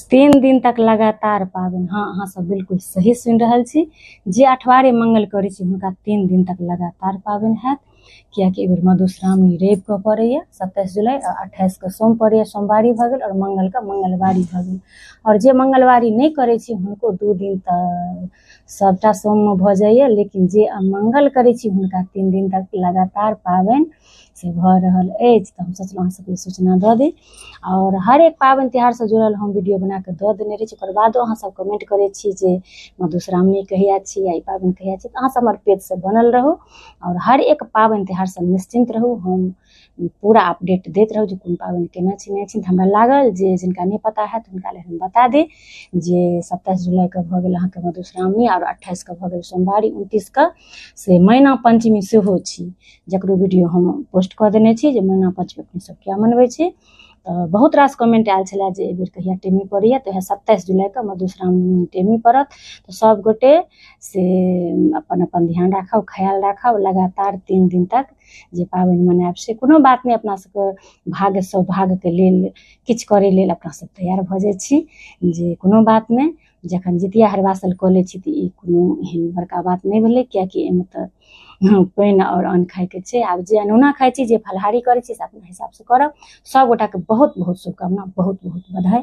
3 दिन तक लगातार पाबनि। हाँ, अहाँ सब बिल्कुल सही सुनि रहल छी। जे अठवारे मंगल करै छी हुनका 3 दिन तक लगातार पाबनि हैत, कियाकि एहि बेर मधुश्रावणी रवि के पड़ैया 27 जुलाई और 28 के सोम पड़ैया, सोमवारी भऽ गेल, और मंगल के मंगलवारी भऽ गेल। और जे मंगलवारी नहीं करै छी हुनको 2 दिन तक सबटा सोम में भऽ जाइए, लेकिन जे मंगल करै छी हुनका 3 दिन तक लगातार पाबनि से भऽ रहल अछि। तऽ हम सोचलहुँ अहाँ सबके सूचना दऽ दी। और हर एक पाबनि तिहार से जुड़ल हम वीडियो बना के दऽ देने रहै छी। ओकर बादो अहाँ सब कमेंट करै छी जे मधुश्रावणी कहिया छी या ई पाबनि कहिया छी। तऽ अहाँ सब हमर पेज से बनल रहू और हर एक पाबनि तिहार से निश्चिंत रहू। हम पूरा अपडेट दैत रहू जे कोन पाबनि केना छी नहि छी। हमरा लागल जे जिनका नहीं पता है हुनका लेल हम बता दी जे 27 जुलाई के भऽ गेल अहाँके मधुश्रावणी और 28 के भऽ गेल सोमवारी, 29 के से मैना पंचमी सेहो छी, जकरो वीडियो हम पोस्ट कऽ देने छी जे मैना पंचमी अपने सब किया मनबै छी। बहुत रास कमेंट आयल छलै जे एहि बेर कहिया टेमी पड़ैया, तऽ 27 जुलाई के मधुश्रावणी टेमी पड़त। तऽ सब गोटे से अपन अपन ध्यान राखब, ख्याल राखब। लगातार 3 दिन तक जे पाबनि मनायब से कोनो बात नहीं, अपना सबके भाग्य सौभाग्य के लेल किछु करे लेल अपना सब तैयार भऽ जाइ छी, जे कोनो बात नहीं। जखन जितिया हरवासल कऽ लै छी तऽ ई कोनो एहन बड़का बात नहीं भेलै, कियाकि एहिमे तऽ पानि और अन्न खायके छै। आब जे अनोना खाइ छी, जे फलाहारी करै छी से अपना हिसाब से करब। सब गोटा के बहुत बहुत शुभकामना, बहुत बहुत बधाई।